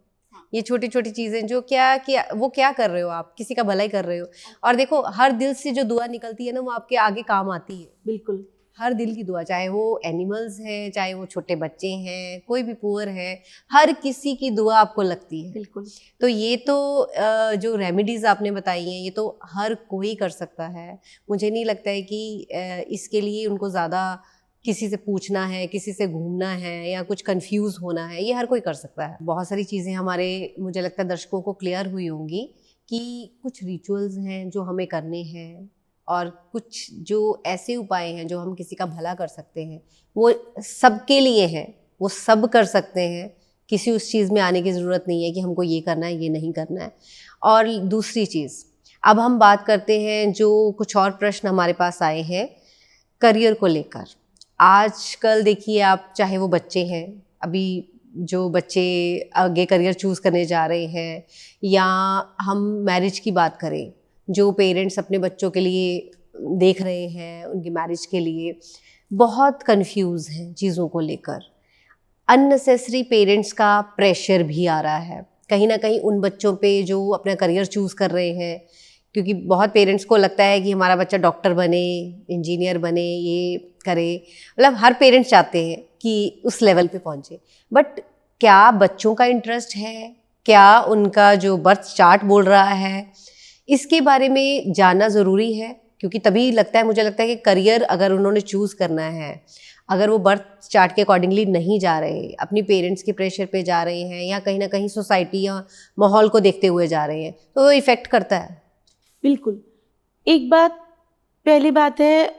ये छोटी छोटी चीजें जो क्या वो क्या कर रहे हो, आप किसी का भलाई कर रहे हो। और देखो हर दिल से जो दुआ निकलती है ना वो आपके आगे काम आती है। बिल्कुल, हर दिल की दुआ, चाहे वो एनिमल्स हैं, चाहे वो छोटे बच्चे हैं, कोई भी पुअर है, हर किसी की दुआ आपको लगती है। बिल्कुल। तो ये तो जो रेमेडीज आपने बताई हैं ये तो हर कोई कर सकता है। मुझे नहीं लगता है कि इसके लिए उनको ज़्यादा किसी से पूछना है, किसी से घूमना है या कुछ कंफ्यूज होना है, ये हर कोई कर सकता है। बहुत सारी चीज़ें हमारे, मुझे लगता है दर्शकों को क्लियर हुई होंगी कि कुछ रिचुअल्स हैं जो हमें करने हैं और कुछ जो ऐसे उपाय हैं जो हम किसी का भला कर सकते हैं, वो सबके लिए हैं, वो सब कर सकते हैं। किसी उस चीज़ में आने की ज़रूरत नहीं है कि हमको ये करना है ये नहीं करना है। और दूसरी चीज़, अब हम बात करते हैं जो कुछ और प्रश्न हमारे पास आए हैं करियर को लेकर। आजकल देखिए आप, चाहे वो बच्चे हैं, अभी जो बच्चे आगे करियर चूज़ करने जा रहे हैं, या हम मैरिज की बात करें, जो पेरेंट्स अपने बच्चों के लिए देख रहे हैं उनकी मैरिज के लिए, बहुत कंफ्यूज हैं चीज़ों को लेकर। अननेसेसरी पेरेंट्स का प्रेशर भी आ रहा है कहीं ना कहीं उन बच्चों पे जो अपना करियर चूज़ कर रहे हैं, क्योंकि बहुत पेरेंट्स को लगता है कि हमारा बच्चा डॉक्टर बने, इंजीनियर बने, ये करे, मतलब हर पेरेंट्स चाहते हैं कि उस लेवल पे पहुंचे। बट क्या बच्चों का इंटरेस्ट है, क्या उनका जो बर्थ चार्ट बोल रहा है, इसके बारे में जानना ज़रूरी है। क्योंकि तभी लगता है, मुझे लगता है कि करियर अगर उन्होंने चूज़ करना है, अगर वो बर्थ चार्ट के अकॉर्डिंगली नहीं जा रहे, अपनी पेरेंट्स के प्रेशर पे जा रहे हैं, या कहीं ना कहीं सोसाइटी या माहौल को देखते हुए जा रहे हैं, तो वो इफ़ेक्ट करता है। बिल्कुल। एक बात, पहली बात है,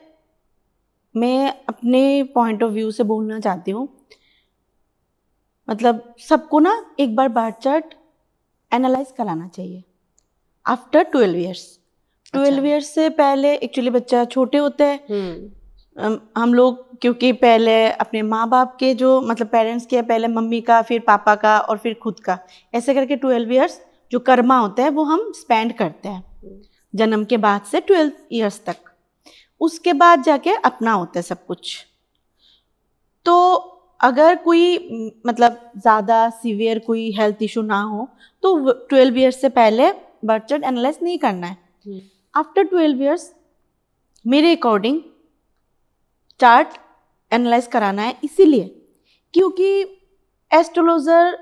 मैं अपने पॉइंट ऑफ व्यू से बोलना चाहती हूँ, मतलब सबको ना एक बार बर्थ चार्ट एनालाइज कराना चाहिए आफ्टर 12 ईयर्स। 12 ईयर्स से पहले एक्चुअली बच्चा छोटे होते हैं। हम लोग क्योंकि पहले अपने माँ बाप के जो मतलब पेरेंट्स के, पहले मम्मी का, फिर पापा का और फिर खुद का, ऐसे करके 12 ईयर्स जो कर्मा होता है वो हम स्पेंड करते हैं जन्म के बाद से 12 ईयर्स तक। उसके बाद जाके अपना होता है सब कुछ। तो अगर कोई मतलब ज़्यादा सीवियर कोई हेल्थ इशू ना हो तो 12 ईयर्स से पहले बर्थ चार्ट एनालाइज नहीं करना है। आफ्टर 12 ईयर्स मेरे अकॉर्डिंग चार्ट एनालाइज कराना है, इसीलिए क्योंकि एस्ट्रोलॉजर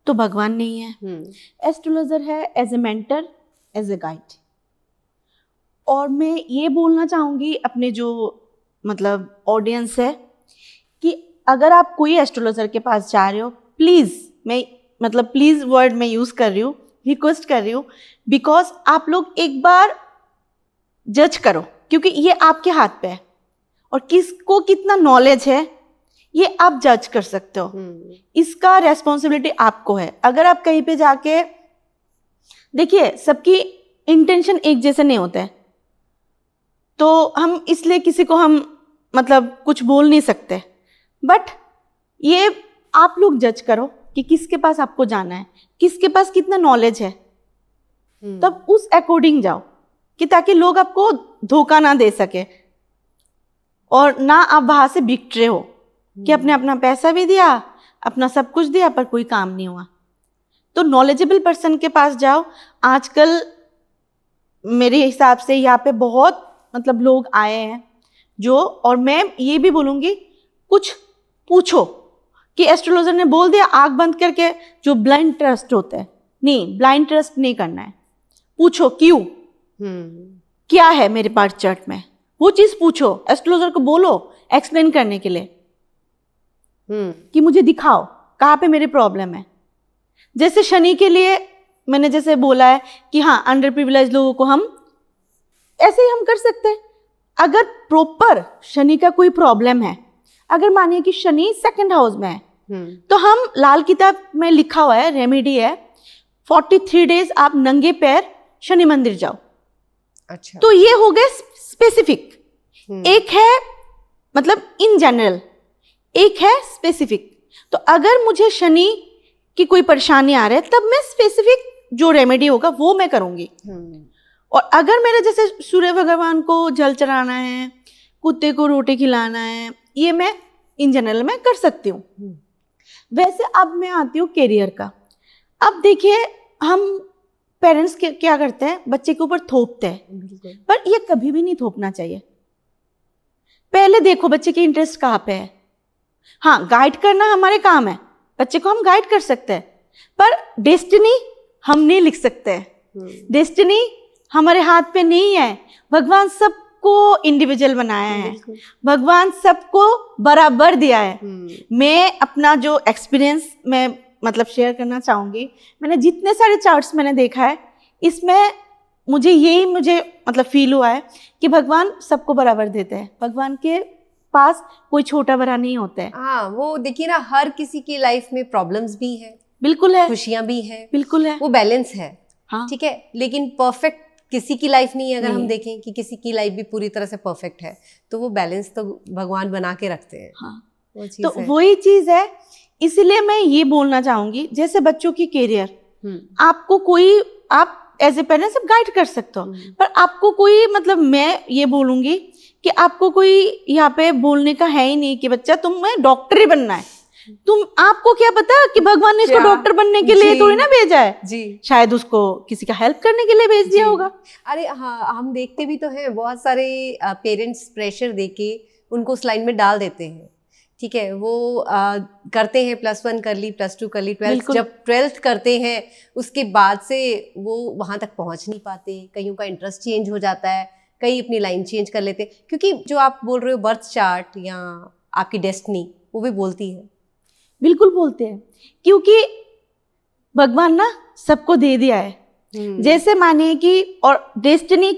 तो भगवान नहीं है। एस्ट्रोलॉजर है as a mentor, as a guide. और मैं ये बोलना चाहूँगी अपने जो मतलब ऑडियंस है कि अगर आप कोई एस्ट्रोलॉजर के पास जा रहे हो, प्लीज़, मैं मतलब प्लीज़ वर्ड मैं यूज़ कर रही हूँ, रिक्वेस्ट कर रही हूँ, बिकॉज आप लोग एक बार जज करो, क्योंकि ये आपके हाथ पे है और किसको कितना नॉलेज है ये आप जज कर सकते हो। इसका रेस्पॉन्सिबिलिटी आपको है। अगर आप कहीं पे जाके, देखिए सबकी इंटेंशन एक जैसे नहीं होता है, तो हम इसलिए किसी को हम मतलब कुछ बोल नहीं सकते, बट ये आप लोग जज करो कि किसके पास आपको जाना है, किसके पास कितना नॉलेज है, तब उस अकॉर्डिंग जाओ, कि ताकि लोग आपको धोखा ना दे सके और ना आप वहां से बिखरे हो कि आपने अपना पैसा भी दिया, अपना सब कुछ दिया, पर कोई काम नहीं हुआ। तो नॉलेजेबल पर्सन के पास जाओ। आजकल मेरे हिसाब से यहाँ पे बहुत मतलब लोग आए हैं जो, और मैं ये भी बोलूँगी, कुछ पूछो कि एस्ट्रोलॉजर ने बोल दिया आँख बंद करके, जो ब्लाइंड ट्रस्ट होता है, नहीं, ब्लाइंड ट्रस्ट नहीं करना है। पूछो क्यों, क्या है मेरे पार्ट चार्ट में, वो चीज़ पूछो। एस्ट्रोलॉजर को बोलो एक्सप्लेन करने के लिए कि मुझे दिखाओ कहाँ पे मेरी प्रॉब्लम है। जैसे शनि के लिए मैंने जैसे बोला है कि हाँ, अंडर प्रिविलेज लोगों को हम ऐसे ही हम कर सकते हैं। अगर प्रॉपर शनि का कोई प्रॉब्लम है, अगर मानिए कि शनि 2nd हाउस में है, तो हम लाल किताब में लिखा हुआ है, रेमेडी है, 43 डेज आप नंगे पैर शनि मंदिर जाओ। अच्छा। तो ये हो गए स्पेसिफिक। एक है मतलब इन जनरल, एक है स्पेसिफिक। तो अगर मुझे शनि की कोई परेशानी आ रहा है, तब मैं स्पेसिफिक जो रेमेडी होगा वो मैं करूंगी। और अगर मेरे जैसे सूर्य भगवान को जल चढ़ाना है, कुत्ते को रोटी खिलाना है, ये मैं इन जनरल में कर सकती हूँ। वैसे अब मैं आती हूँ करियर का। अब देखिए, हम पेरेंट्स क्या करते हैं, बच्चे के ऊपर थोपते हैं, पर ये कभी भी नहीं थोपना चाहिए। पहले देखो बच्चे की इंटरेस्ट कहाँ पे है। हाँ, गाइड करना हमारे काम है, बच्चे को हम गाइड कर सकते हैं, पर डेस्टिनी हम नहीं लिख सकते हैं। डेस्टिनी हमारे हाथ पे नहीं है। भगवान सबको इंडिविजुअल बनाया है, भगवान सबको बराबर दिया है। मैं अपना जो एक्सपीरियंस मैं मतलब शेयर करना चाहूँगी, मैंने जितने सारे चार्ट्स मैंने देखा है, इसमें मुझे मतलब फील हुआ है कि भगवान सबको बराबर देते हैं। भगवान के पास कोई छोटा बड़ा नहीं होता है। हाँ, वो देखिए ना, हर किसी की लाइफ में प्रॉब्लम्स भी है, बिल्कुल है, खुशियां भी है, बिल्कुल है, वो बैलेंस है। हाँ, ठीक है, लेकिन परफेक्ट किसी की लाइफ नहीं है। अगर हम देखें कि किसी की लाइफ भी पूरी तरह से परफेक्ट है, तो वो बैलेंस तो भगवान बना के रखते हैं। हाँ, वो चीज़ तो वही चीज़ है। इसलिए मैं ये बोलना चाहूँगी, जैसे बच्चों की करियर, आपको कोई, आप एज ए पेरेंट्स आप गाइड कर सकते हो, पर आपको कोई मतलब मैं ये बोलूँगी कि आपको कोई यहाँ पे बोलने का है ही नहीं कि बच्चा तुम्हें डॉक्टर ही बनना है। आपको क्या पता कि भगवान ने इसको डॉक्टर बनने के लिए थोड़ी ना भेजा है जी, शायद उसको किसी का हेल्प करने के लिए भेज दिया होगा। अरे हाँ, हम देखते भी तो हैं, बहुत सारे पेरेंट्स प्रेशर देके उनको उस लाइन में डाल देते हैं। ठीक है, वो करते हैं, +1 कर ली, +2 कर ली, 12th, जब 12th करते हैं उसके बाद से वो वहाँ तक पहुँच नहीं पाते। कईयों का इंटरेस्ट चेंज हो जाता है, कई अपनी लाइन चेंज कर लेते हैं, क्योंकि जो आप बोल रहे हो बर्थ चार्ट या आपकी डेस्टिनी, वो भी बोलती है। बिल्कुल बोलते हैं, क्योंकि भगवान ना सबको दे दिया है। जैसे मानिए कि, और डेस्टिनी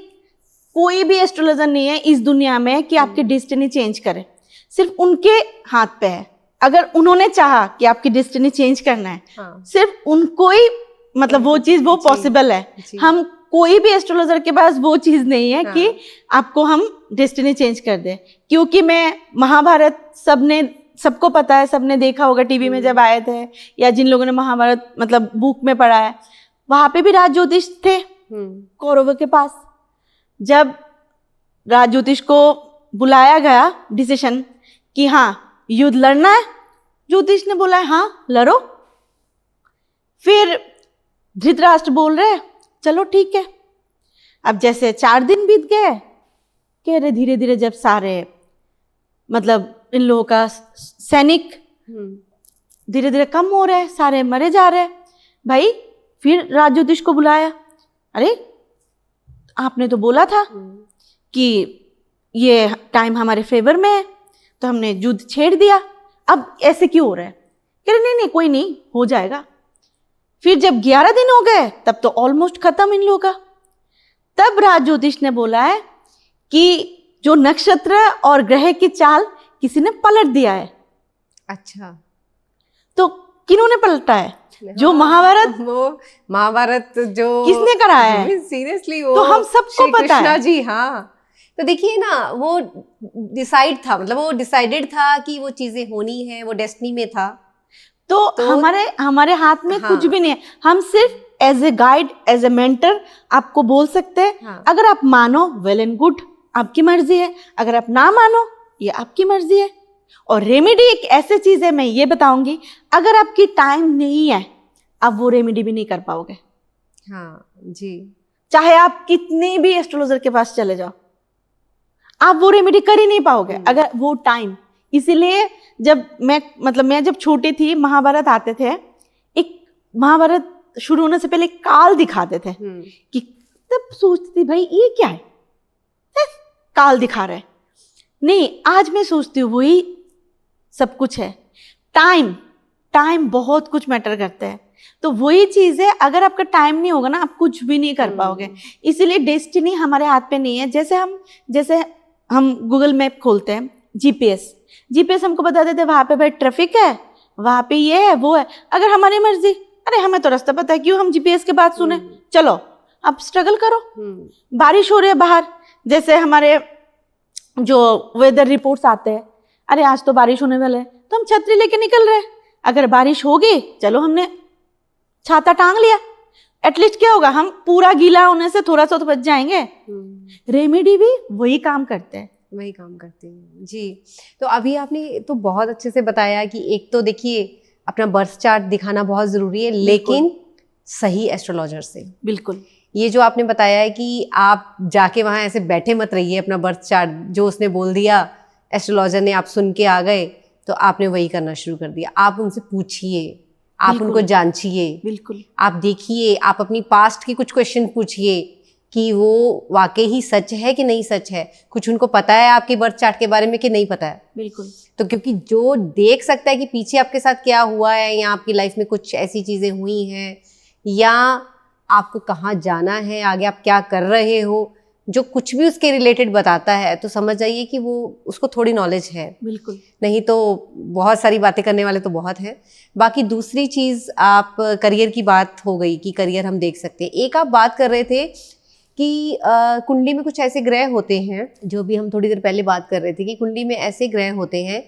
कोई भी एस्ट्रोलॉजर नहीं है इस दुनिया में कि आपकी डेस्टिनी चेंज करे, सिर्फ उनके हाथ पे है। अगर उन्होंने चाहा कि आपकी डेस्टिनी चेंज करना है, हाँ, सिर्फ उनको ही मतलब वो चीज़ वो पॉसिबल है। हम कोई भी एस्ट्रोलॉजर के पास वो चीज़ नहीं है, हाँ, कि आपको हम डेस्टिनी चेंज कर दे। क्योंकि मैं महाभारत सबको पता है, सबने देखा होगा टीवी में जब आए थे, या जिन लोगों ने महाभारत मतलब बुक में पढ़ा है, वहां पे भी राज ज्योतिष थे कौरवों के पास। जब राज ज्योतिष को बुलाया गया डिसीजन कि हाँ युद्ध लड़ना है, ज्योतिष ने बोला है हाँ लड़ो। फिर धृतराष्ट्र बोल रहे चलो ठीक है। अब जैसे 4 दिन बीत गए, कह रहे धीरे धीरे जब सारे मतलब इन लोगों का सैनिक धीरे धीरे कम हो रहे हैं, सारे मरे जा रहे हैं, भाई फिर राज ज्योतिष को बुलाया। अरे आपने तो बोला था कि ये टाइम हमारे फेवर में है, तो हमने युद्ध छेड़ दिया, अब ऐसे क्यों हो रहा है? कह रहे नहीं कोई नहीं, हो जाएगा। फिर जब 11 दिन हो गए, तब तो ऑलमोस्ट खत्म इन लोगों का। तब राज ज्योतिष ने बोला है कि जो नक्षत्र और ग्रह की चाल किसी ने पलट दिया है, अच्छा, तो किन्होंने पलटा है? जो हाँ, महाभारत, वो महाभारत जो किसने कराया है? सीरियसली वो तो हम सबको श्री पता कृष्णा है। जी, हाँ। तो देखिए ना, वो डिसाइड था, मतलब वो डिसाइडेड था कि वो चीजें होनी है, वो डेस्टिनी में था। तो हमारे हाथ में हाँ, कुछ भी नहीं है। हम सिर्फ as a guide, as a mentor आपको बोल सकते हैं। हाँ, अगर आप मानो वेल एंड गुड, आपकी मर्जी है। अगर आप ना मानो, ये आपकी मर्जी है। और रेमेडी एक ऐसी चीज है, मैं ये बताऊंगी, अगर आपकी टाइम नहीं है, आप वो रेमेडी भी नहीं कर पाओगे। हाँ जी, चाहे आप कितने भी एस्ट्रोलॉजर के पास चले जाओ, आप वो रेमेडी कर ही नहीं पाओगे अगर वो टाइम। इसीलिए जब मैं जब छोटी थी, महाभारत आते थे, एक महाभारत शुरू होने से पहले एक काल दिखाते थे कि तब सोचती थी भाई ये क्या है, काल दिखा रहे। नहीं, आज मैं सोचती हूँ वही सब कुछ है। टाइम बहुत कुछ मैटर करता है। तो वही चीज है, अगर आपका टाइम नहीं होगा ना, आप कुछ भी नहीं कर पाओगे। इसीलिए डेस्टिनी हमारे हाथ पे नहीं है। जैसे हम गूगल मैप खोलते हैं, जीपीएस हमको बता देते हैं वहां पे भाई ट्रैफिक है, वहां पे ये है वो है। अगर हमारी मर्जी, अरे हमें तो रास्ता पता है, क्यों हम जीपीएस के बात सुने? चलो आप स्ट्रगल करो। बारिश हो रही है बाहर, जैसे हमारे जो वेदर रिपोर्ट्स आते हैं, अरे आज तो बारिश होने वाला है, तो हम छतरी लेके निकल रहे हैं। अगर बारिश होगी, चलो हमने छाता टांग लिया, एटलीस्ट क्या होगा, हम पूरा गीला होने से थोड़ा सा तो बच जाएंगे। रेमेडी भी वही काम करते हैं जी। तो अभी आपने तो बहुत अच्छे से बताया कि एक तो देखिए अपना बर्थ चार्ट दिखाना बहुत ज़रूरी है, लेकिन सही एस्ट्रोलॉजर से। बिल्कुल। ये जो आपने बताया है कि आप जाके वहाँ ऐसे बैठे मत रहिए, अपना बर्थ चार्ट जो उसने बोल दिया एस्ट्रोलॉजर ने, आप सुन के आ गए, तो आपने वही करना शुरू कर दिया। आप उनसे पूछिए, आप उनको जांचिए, बिल्कुल आप देखिए, आप अपनी पास्ट की कुछ क्वेश्चन पूछिए कि वो वाकई ही सच है कि नहीं सच है। कुछ उनको पता है आपके बर्थ चार्ट के बारे में कि नहीं पता है। बिल्कुल। तो क्योंकि जो देख सकता है कि पीछे आपके साथ क्या हुआ है, या आपकी लाइफ में कुछ ऐसी चीज़ें हुई हैं, या आपको कहाँ जाना है, आगे आप क्या कर रहे हो, जो कुछ भी उसके रिलेटेड बताता है, तो समझ जाइए कि वो उसको थोड़ी नॉलेज है। बिल्कुल। नहीं तो बहुत सारी बातें करने वाले तो बहुत हैं। बाकी दूसरी चीज़, आप करियर की बात हो गई कि करियर हम देख सकते हैं। एक आप बात कर रहे थे कि कुंडली में कुछ ऐसे ग्रह होते हैं, जो भी हम थोड़ी देर पहले बात कर रहे थे, कि कुंडली में ऐसे ग्रह होते हैं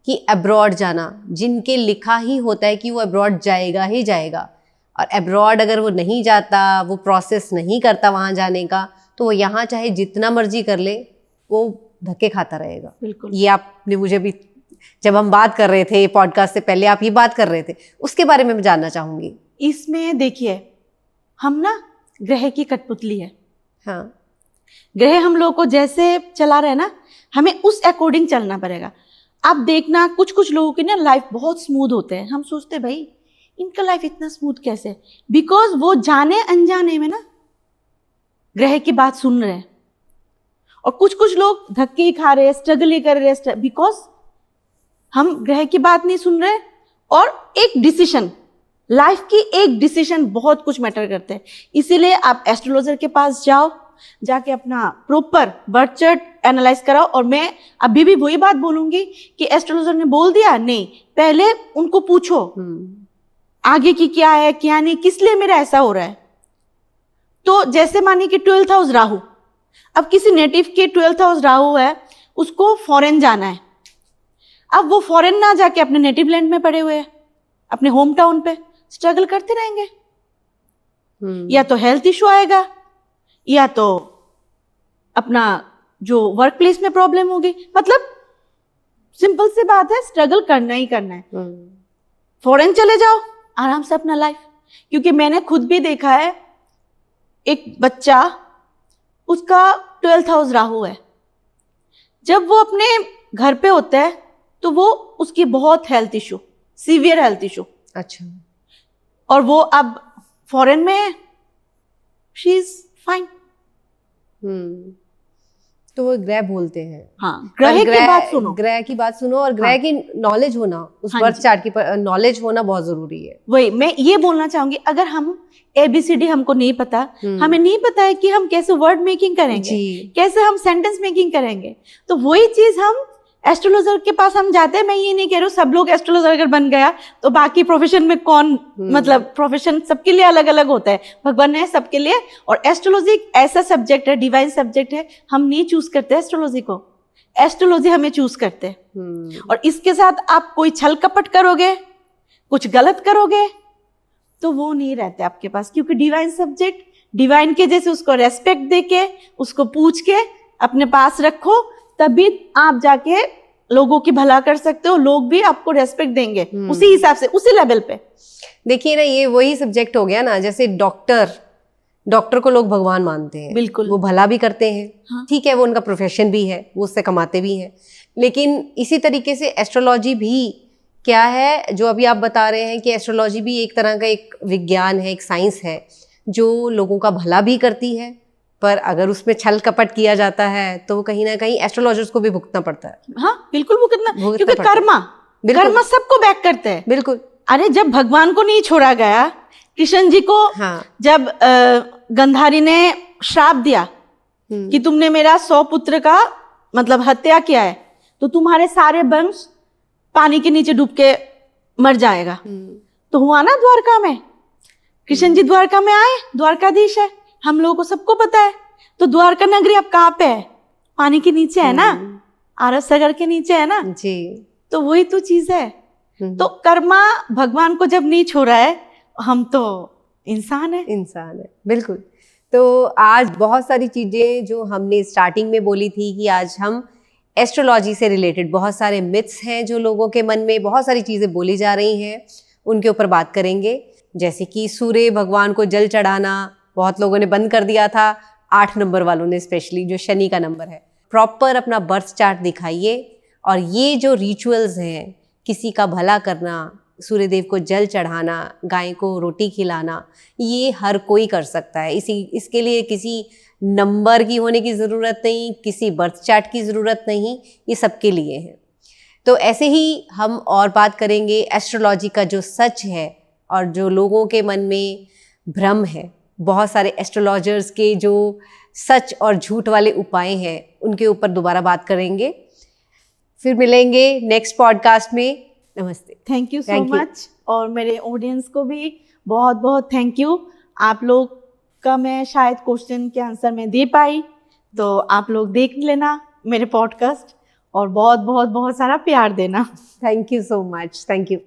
कि अब्रॉड जाना, जिनके लिखा ही होता है कि वो अब्रॉड जाएगा ही जाएगा, और अब्रॉड अगर वो नहीं जाता, वो प्रोसेस नहीं करता वहाँ जाने का, तो वो यहाँ चाहे जितना मर्जी कर ले, वो धक्के खाता रहेगा। बिल्कुल। ये आपने मुझे भी, जब हम बात कर रहे थे पॉडकास्ट से पहले, आप ये बात कर रहे थे, उसके बारे में मैं जानना चाहूँगी। इसमें देखिए, हम ना ग्रह की कठपुतली है। हाँ, ग्रह हम लोग को जैसे चला रहे हैं ना, हमें उस अकॉर्डिंग चलना पड़ेगा। आप देखना, कुछ कुछ लोगों की ना लाइफ बहुत स्मूथ होते हैं। हम सोचते हैं भाई इनका लाइफ इतना स्मूथ कैसे? बिकॉज वो जाने अनजाने में ना ग्रह की बात सुन रहे हैं। और कुछ कुछ लोग धक्के ही खा रहे हैं, स्ट्रगल ही कर रहे हैं, बिकॉज हम ग्रह की बात नहीं सुन रहे। और एक डिसीजन, लाइफ की एक डिसीजन बहुत कुछ मैटर करते हैं। इसीलिए आप एस्ट्रोलॉजर के पास जाओ, जाके अपना प्रॉपर बर्थ चार्ट एनालाइज कराओ। और मैं अभी भी वही बात बोलूंगी कि एस्ट्रोलॉजर ने बोल दिया, नहीं, पहले उनको पूछो आगे की क्या है क्या नहीं, किस लिए मेरा ऐसा हो रहा है। तो जैसे मानिए कि 12th हाउस राहु, अब किसी नेटिव के 12th हाउस राहु है, उसको फॉरेन जाना है। अब वो फॉरेन ना जाके अपने नेटिव लैंड में पड़े हुए हैं, अपने होम टाउन पे स्ट्रगल करते रहेंगे। या तो हेल्थ इशू आएगा, या तो अपना जो वर्क प्लेस में प्रॉब्लम होगी। मतलब सिंपल सी बात है, स्ट्रगल करना ही करना है। फॉरेन चले जाओ आराम से अपना लाइफ। क्योंकि मैंने खुद भी देखा है, एक बच्चा, उसका 12th हाउस राहु है, जब वो अपने घर पे होता है तो वो उसकी बहुत health issue, severe health issue. अच्छा। और वो अब फॉरेन में है, शी इज फाइन। तो वो ग्रह बोलते हैं। हाँ, ग्रह की बात सुनो, ग्रह की बात सुनो, और ग्रह की नॉलेज होना, उस बर्थ चार्ट की नॉलेज होना बहुत जरूरी है। वही मैं ये बोलना चाहूंगी, अगर हम ABCD हमको नहीं पता, हमें नहीं पता है कि हम कैसे वर्ड मेकिंग करेंगे, कैसे हम सेंटेंस मेकिंग करेंगे, तो वही चीज हम एस्ट्रोलॉजर के पास हम जाते हैं, मैं ये नहीं कह रही हूँ सब लोग एस्ट्रोलॉजर अगर बन गया तो बाकी प्रोफेशन में कौन, मतलब प्रोफेशन सबके लिए अलग अलग होता है, भगवान ने सबके लिए। और एस्ट्रोलॉजी एक ऐसा सब्जेक्ट है, डिवाइन सब्जेक्ट है, हम नहीं चूज करते एस्ट्रोलॉजी को, एस्ट्रोलॉजी हमें चूज करते हैं। और इसके साथ आप कोई छल कपट करोगे, कुछ गलत करोगे तो वो नहीं रहते आपके पास, क्योंकि डिवाइन सब्जेक्ट डिवाइन के जैसे उसको रेस्पेक्ट देके, उसको पूछ के अपने पास रखो, तभी आप जाके लोगों की भला कर सकते हो, लोग भी आपको रेस्पेक्ट देंगे उसी हिसाब से, उसी लेवल पे। देखिए ना, ये वही सब्जेक्ट हो गया ना, जैसे डॉक्टर को लोग भगवान मानते हैं, बिल्कुल, वो भला भी करते हैं, हाँ। ठीक है, वो उनका प्रोफेशन भी है, वो उससे कमाते भी हैं। लेकिन इसी तरीके से एस्ट्रोलॉजी भी क्या है, जो अभी आप बता रहे हैं कि एस्ट्रोलॉजी भी एक तरह का एक विज्ञान है, एक साइंस है, जो लोगों का भला भी करती है, पर अगर उसमें छल कपट किया जाता है तो कहीं ना कहीं एस्ट्रोलॉजर्स को भी भुगतना पड़ता है। हाँ बिल्कुल भुगतना, क्योंकि कर्मा सबको बैक करते हैं। बिल्कुल। अरे जब भगवान को नहीं छोड़ा गया, कृष्ण जी को हाँ। जब गंधारी ने श्राप दिया कि तुमने मेरा 100 पुत्र का मतलब हत्या किया है, तो तुम्हारे सारे वंश पानी के नीचे डूब के मर जाएगा। तो हुआ ना द्वारका में, कृष्ण जी द्वारका में आए, द्वारकाधीश है, हम लोगों को सबको पता है। तो द्वारका नगरी अब कहाँ पे है? पानी के नीचे है ना, आरब सागर के नीचे है ना जी। तो वही तो चीज है। तो कर्मा भगवान को जब नहीं छोड़ा है, हम तो इंसान है। बिल्कुल। तो आज बहुत सारी चीजें जो हमने स्टार्टिंग में बोली थी कि आज हम एस्ट्रोलॉजी से रिलेटेड बहुत सारे मिथ्स हैं जो लोगों के मन में, बहुत सारी चीजें बोली जा रही हैं, उनके ऊपर बात करेंगे। जैसे कि सूर्य भगवान को जल चढ़ाना बहुत लोगों ने बंद कर दिया था, 8 नंबर वालों ने स्पेशली, जो शनि का नंबर है। प्रॉपर अपना बर्थ चार्ट दिखाइए, और ये जो रिचुअल्स हैं, किसी का भला करना, सूर्यदेव को जल चढ़ाना, गाय को रोटी खिलाना, ये हर कोई कर सकता है। इसके लिए किसी नंबर की होने की ज़रूरत नहीं, किसी बर्थ चार्ट की ज़रूरत नहीं, ये सबके लिए है। तो ऐसे ही हम और बात करेंगे एस्ट्रोलॉजी का जो सच है और जो लोगों के मन में भ्रम है, बहुत सारे एस्ट्रोलॉजर्स के जो सच और झूठ वाले उपाय हैं, उनके ऊपर दोबारा बात करेंगे। फिर मिलेंगे नेक्स्ट पॉडकास्ट में। नमस्ते। Thank you so much. और मेरे ऑडियंस को भी बहुत बहुत थैंक यू। आप लोग का मैं शायद क्वेश्चन के आंसर में दे पाई, तो आप लोग देख लेना मेरे पॉडकास्ट और बहुत बहुत बहुत सारा प्यार देना। Thank you so much. Thank you.